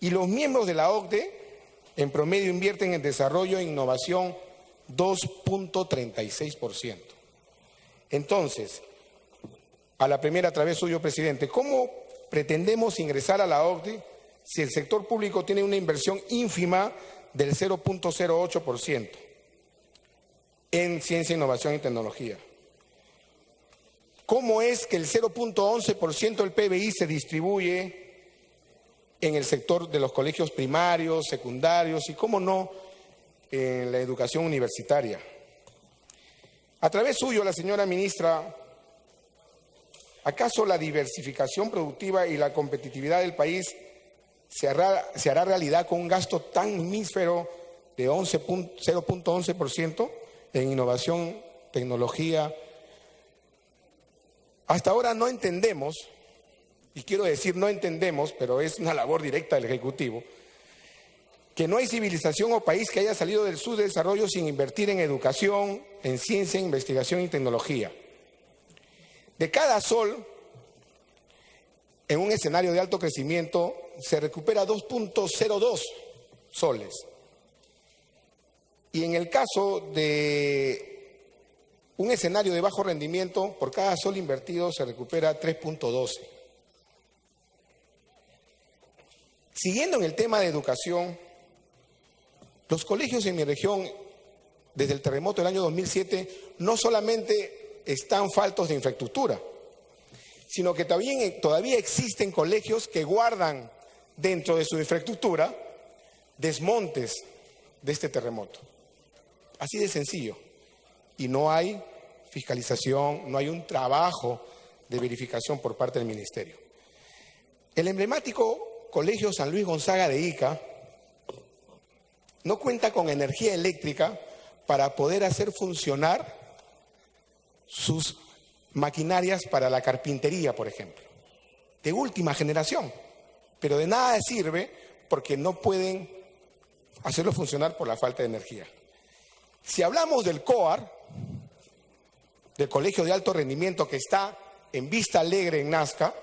Y los miembros de la OCDE en promedio invierten en desarrollo e innovación 2.36%. Entonces, a la primera, a través suyo, presidente, ¿cómo pretendemos ingresar a la OCDE si el sector público tiene una inversión ínfima del 0.08% en ciencia, innovación y tecnología? ¿Cómo es que el 0.11% del PBI se distribuye en el sector de los colegios primarios, secundarios y, cómo no, en la educación universitaria? A través suyo, la señora ministra, ¿acaso la diversificación productiva y la competitividad del país se hará realidad con un gasto tan mísero de 0.11% en innovación, tecnología? Hasta ahora no entendemos, y quiero decir no entendemos, pero es una labor directa del Ejecutivo, que no hay civilización o país que haya salido del subdesarrollo sin invertir en educación, en ciencia, investigación y tecnología. De cada sol, en un escenario de alto crecimiento, se recupera 2.02 soles. Y en el caso de un escenario de bajo rendimiento, por cada sol invertido se recupera 3.12. Siguiendo en el tema de educación, los colegios en mi región, desde el terremoto del año 2007, no solamente están faltos de infraestructura, sino que todavía existen colegios que guardan dentro de su infraestructura desmontes de este terremoto. Así de sencillo. Y no hay fiscalización, no hay un trabajo de verificación por parte del Ministerio. El emblemático Colegio San Luis Gonzaga de Ica no cuenta con energía eléctrica para poder hacer funcionar sus maquinarias para la carpintería, por ejemplo, de última generación, pero de nada sirve porque no pueden hacerlo funcionar por la falta de energía. Si hablamos del COAR, del Colegio de Alto Rendimiento que está en Vista Alegre, en Nazca,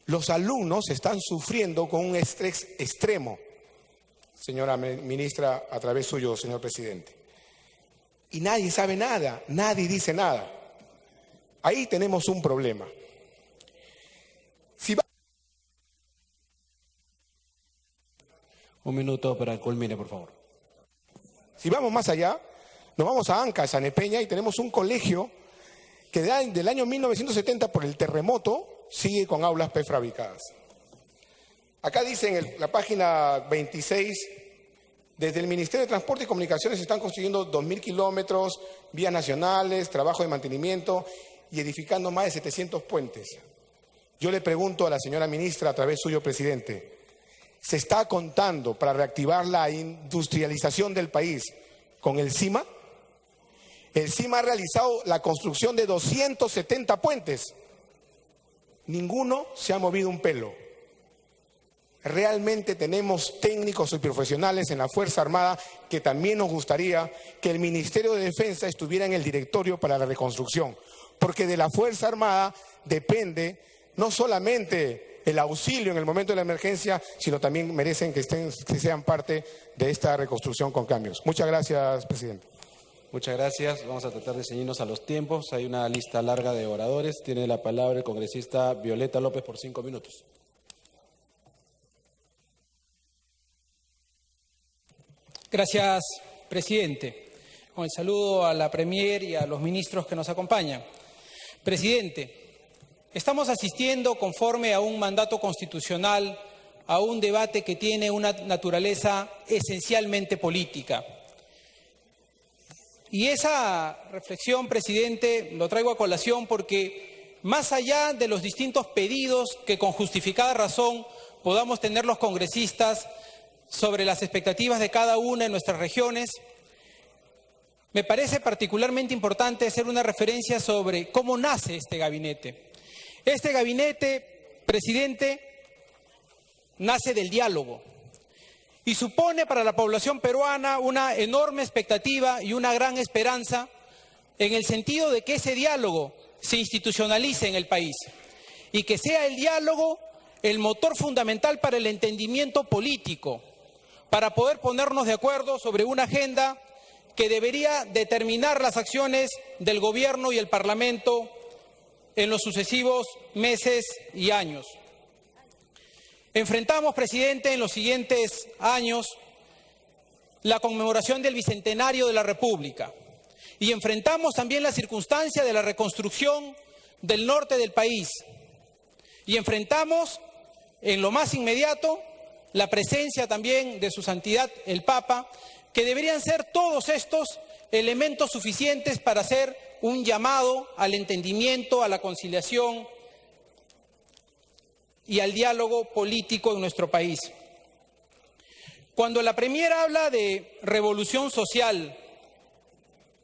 los alumnos están sufriendo con un estrés extremo, señora ministra, a través suyo, señor presidente. Y nadie sabe nada, nadie dice nada. Ahí tenemos un problema. Un minuto para que culmine, por favor. Si vamos más allá, nos vamos a Anca, San Peña, y tenemos un colegio que del año 1970 por el terremoto sigue con aulas prefabricadas. Acá dice en la página 26, desde el Ministerio de Transporte y Comunicaciones se están construyendo 2.000 kilómetros, vías nacionales, trabajo de mantenimiento y edificando más de 700 puentes. Yo le pregunto a la señora ministra, a través suyo, presidente, ¿se está contando para reactivar la industrialización del país con el CIMA? El CIMA ha realizado la construcción de 270 puentes. Ninguno se ha movido un pelo. Realmente tenemos técnicos y profesionales en la Fuerza Armada que también nos gustaría que el Ministerio de Defensa estuviera en el directorio para la reconstrucción, porque de la Fuerza Armada depende no solamente el auxilio en el momento de la emergencia, sino también merecen que sean parte de esta reconstrucción con cambios. Muchas gracias, presidente. Muchas gracias. Vamos a tratar de ceñirnos a los tiempos. Hay una lista larga de oradores. Tiene la palabra el congresista Violeta López por 5 minutos. Gracias, presidente. Con el saludo a la Premier y a los ministros que nos acompañan. Presidente, estamos asistiendo, conforme a un mandato constitucional, a un debate que tiene una naturaleza esencialmente política. Y esa reflexión, presidente, lo traigo a colación porque, más allá de los distintos pedidos que con justificada razón podamos tener los congresistas sobre las expectativas de cada una en nuestras regiones, me parece particularmente importante hacer una referencia sobre cómo nace este gabinete. Este gabinete, presidente, nace del diálogo y supone para la población peruana una enorme expectativa y una gran esperanza en el sentido de que ese diálogo se institucionalice en el país y que sea el diálogo el motor fundamental para el entendimiento político, para poder ponernos de acuerdo sobre una agenda que debería determinar las acciones del Gobierno y el Parlamento en los sucesivos meses y años. Enfrentamos, presidente, en los siguientes años la conmemoración del Bicentenario de la República y enfrentamos también la circunstancia de la reconstrucción del norte del país y enfrentamos en lo más inmediato la presencia también de su santidad el Papa, que deberían ser todos estos elementos suficientes para hacer un llamado al entendimiento, a la conciliación y al diálogo político en nuestro país. Cuando la Premier habla de revolución social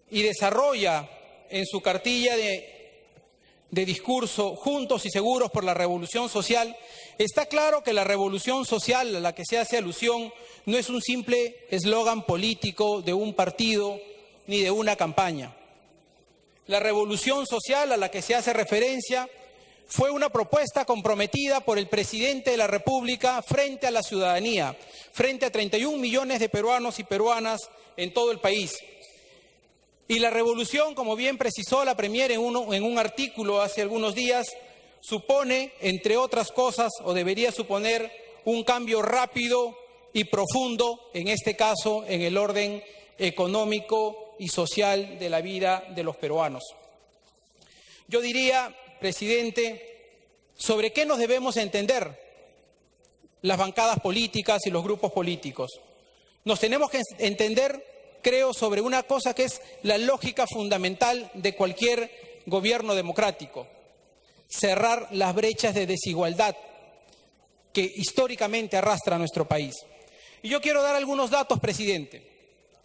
y desarrolla en su cartilla de discurso Juntos y Seguros por la Revolución Social, está claro que la revolución social a la que se hace alusión no es un simple eslogan político de un partido ni de una campaña. La revolución social a la que se hace referencia fue una propuesta comprometida por el presidente de la República frente a la ciudadanía, frente a 31 millones de peruanos y peruanas en todo el país. Y la revolución, como bien precisó la Premier en un artículo hace algunos días, supone, entre otras cosas, o debería suponer, un cambio rápido y profundo, en este caso, en el orden económico y social de la vida de los peruanos. Yo diría, presidente, ¿sobre qué nos debemos entender las bancadas políticas y los grupos políticos? Nos tenemos que entender, creo, sobre una cosa que es la lógica fundamental de cualquier gobierno democrático: cerrar las brechas de desigualdad que históricamente arrastra a nuestro país. Y yo quiero dar algunos datos, presidente,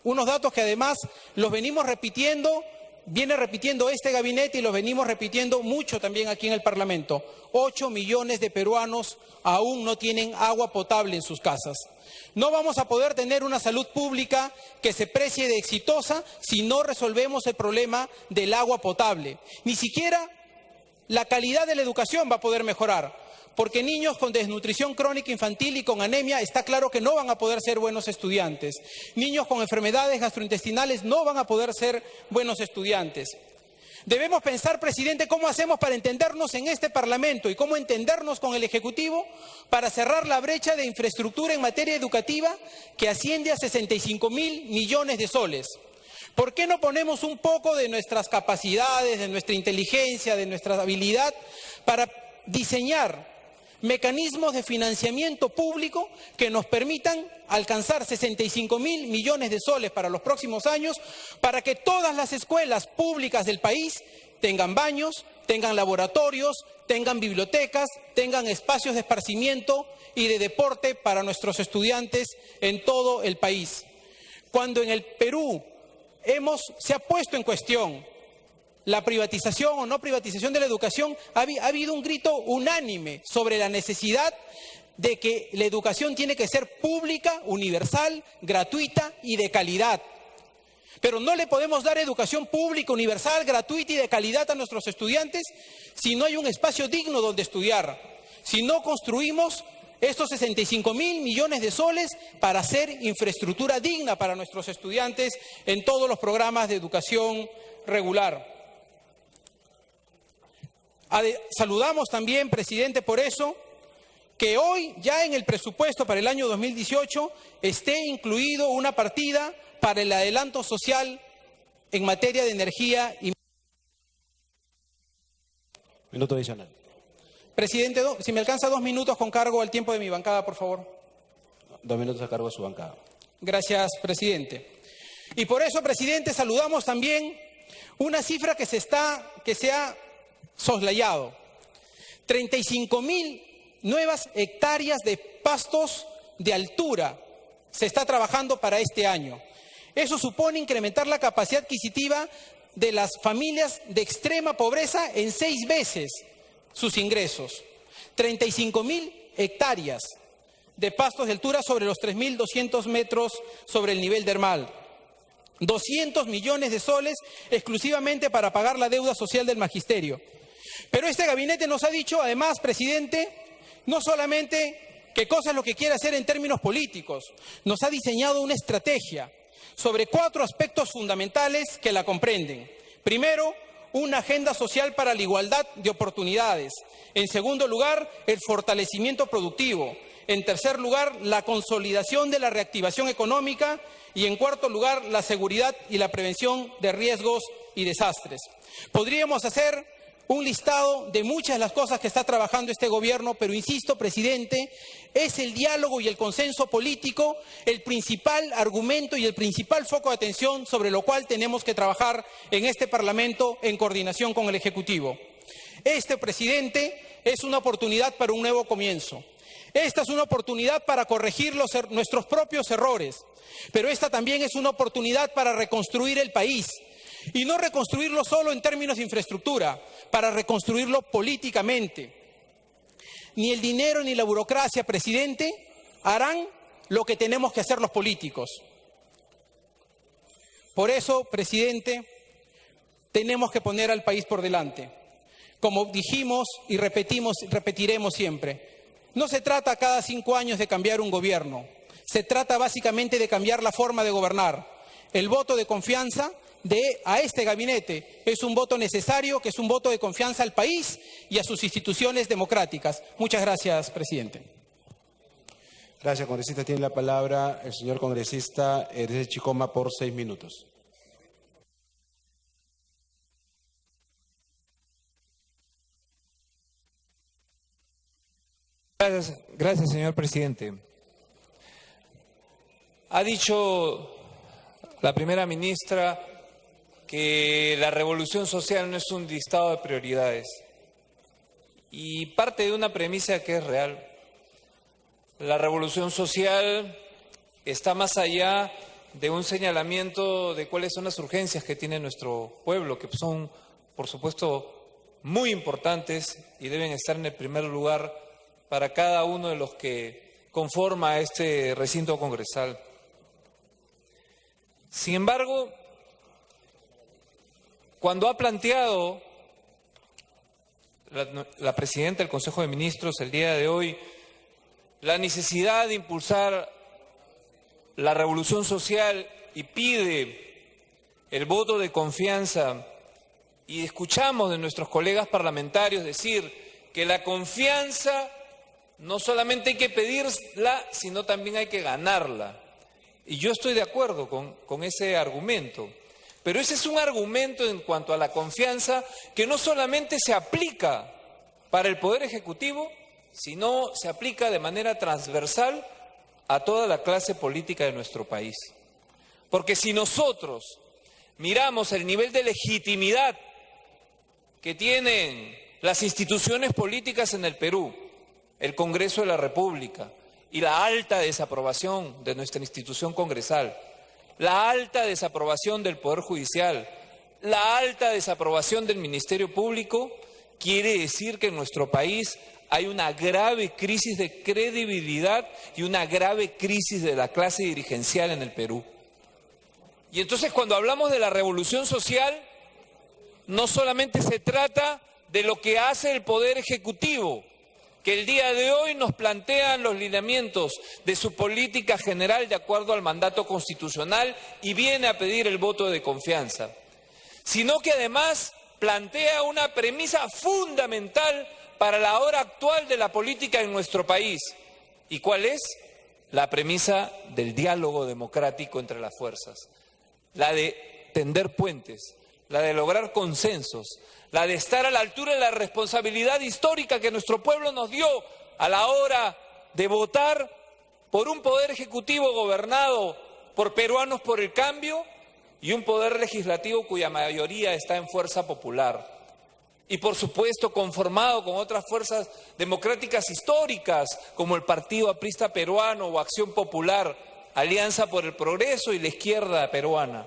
unos datos que además los venimos repitiendo, viene repitiendo este gabinete y los venimos repitiendo mucho también aquí en el Parlamento. 8 millones de peruanos aún no tienen agua potable en sus casas. No vamos a poder tener una salud pública que se precie de exitosa si no resolvemos el problema del agua potable. Ni siquiera la calidad de la educación va a poder mejorar, porque niños con desnutrición crónica infantil y con anemia está claro que no van a poder ser buenos estudiantes. Niños con enfermedades gastrointestinales no van a poder ser buenos estudiantes. Debemos pensar, presidente, cómo hacemos para entendernos en este Parlamento y cómo entendernos con el Ejecutivo para cerrar la brecha de infraestructura en materia educativa que asciende a 65.000 millones de soles. ¿Por qué no ponemos un poco de nuestras capacidades, de nuestra inteligencia, de nuestra habilidad para diseñar mecanismos de financiamiento público que nos permitan alcanzar 65.000 millones de soles para los próximos años, para que todas las escuelas públicas del país tengan baños, tengan laboratorios, tengan bibliotecas, tengan espacios de esparcimiento y de deporte para nuestros estudiantes en todo el país? Cuando en el Perú se ha puesto en cuestión la privatización o no privatización de la educación, ha habido un grito unánime sobre la necesidad de que la educación tiene que ser pública, universal, gratuita y de calidad. Pero no le podemos dar educación pública, universal, gratuita y de calidad a nuestros estudiantes si no hay un espacio digno donde estudiar, si no construimos estos 65.000 millones de soles para hacer infraestructura digna para nuestros estudiantes en todos los programas de educación regular. Saludamos también, presidente, por eso, que hoy ya en el presupuesto para el año 2018 esté incluido una partida para el adelanto social en materia de energía y... Minuto adicional. Presidente, si me alcanza 2 minutos con cargo al tiempo de mi bancada, por favor. 2 minutos a cargo de su bancada. Gracias, presidente. Y por eso, presidente, saludamos también una cifra que se ha soslayado. 35.000 nuevas hectáreas de pastos de altura se está trabajando para este año. Eso supone incrementar la capacidad adquisitiva de las familias de extrema pobreza en 6 veces sus ingresos. 35.000 hectáreas de pastos de altura sobre los 3.200 metros sobre el nivel del mar. 200 millones de soles exclusivamente para pagar la deuda social del magisterio. Pero este gabinete nos ha dicho, además, presidente, no solamente qué cosa es lo que quiere hacer en términos políticos, nos ha diseñado una estrategia sobre 4 aspectos fundamentales que la comprenden. Primero, una agenda social para la igualdad de oportunidades. En segundo lugar, el fortalecimiento productivo. En tercer lugar, la consolidación de la reactivación económica. Y en cuarto lugar, la seguridad y la prevención de riesgos y desastres. Podríamos hacer un listado de muchas de las cosas que está trabajando este gobierno, pero insisto, presidente, es el diálogo y el consenso político el principal argumento y el principal foco de atención sobre lo cual tenemos que trabajar en este Parlamento en coordinación con el Ejecutivo. Este, presidente, es una oportunidad para un nuevo comienzo. Esta es una oportunidad para corregir nuestros propios errores, pero esta también es una oportunidad para reconstruir el país. Y no reconstruirlo solo en términos de infraestructura, para reconstruirlo políticamente. Ni el dinero ni la burocracia, presidente, harán lo que tenemos que hacer los políticos. Por eso, presidente, tenemos que poner al país por delante. Como dijimos y repetiremos siempre, no se trata cada 5 años de cambiar un gobierno, se trata básicamente de cambiar la forma de gobernar. El voto de confianza a este gabinete es un voto necesario, que es un voto de confianza al país y a sus instituciones democráticas. Muchas gracias, presidente. Gracias, congresista. Tiene la palabra el señor congresista de Chicoma por 6 minutos. Gracias, señor presidente. Ha dicho la primera ministra que la revolución social no es un listado de prioridades. Y parte de una premisa que es real. La revolución social está más allá de un señalamiento de cuáles son las urgencias que tiene nuestro pueblo, que son, por supuesto, muy importantes y deben estar en el primer lugar para cada uno de los que conforma este recinto congresal. Sin embargo, cuando ha planteado la presidenta del Consejo de Ministros el día de hoy la necesidad de impulsar la revolución social y pide el voto de confianza, y escuchamos de nuestros colegas parlamentarios decir que la confianza no solamente hay que pedirla, sino también hay que ganarla. Y yo estoy de acuerdo con ese argumento. Pero ese es un argumento en cuanto a la confianza que no solamente se aplica para el Poder Ejecutivo, sino se aplica de manera transversal a toda la clase política de nuestro país. Porque si nosotros miramos el nivel de legitimidad que tienen las instituciones políticas en el Perú, el Congreso de la República, y la alta desaprobación de nuestra institución congresal, la alta desaprobación del Poder Judicial, la alta desaprobación del Ministerio Público, quiere decir que en nuestro país hay una grave crisis de credibilidad y una grave crisis de la clase dirigencial en el Perú. Y entonces, cuando hablamos de la revolución social, no solamente se trata de lo que hace el Poder Ejecutivo, que el día de hoy nos plantean los lineamientos de su política general de acuerdo al mandato constitucional y viene a pedir el voto de confianza, sino que además plantea una premisa fundamental para la hora actual de la política en nuestro país. ¿Y cuál es? La premisa del diálogo democrático entre las fuerzas, la de tender puentes, la de lograr consensos, la de estar a la altura de la responsabilidad histórica que nuestro pueblo nos dio a la hora de votar por un poder ejecutivo gobernado por peruanos por el cambio y un poder legislativo cuya mayoría está en fuerza popular. Y por supuesto conformado con otras fuerzas democráticas históricas como el Partido Aprista Peruano o Acción Popular, Alianza por el Progreso y la izquierda peruana.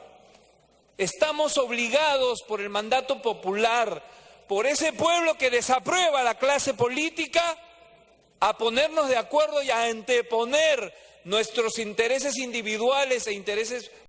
Estamos obligados por el mandato popular, por ese pueblo que desaprueba a la clase política, a ponernos de acuerdo y a anteponer nuestros intereses individuales e intereses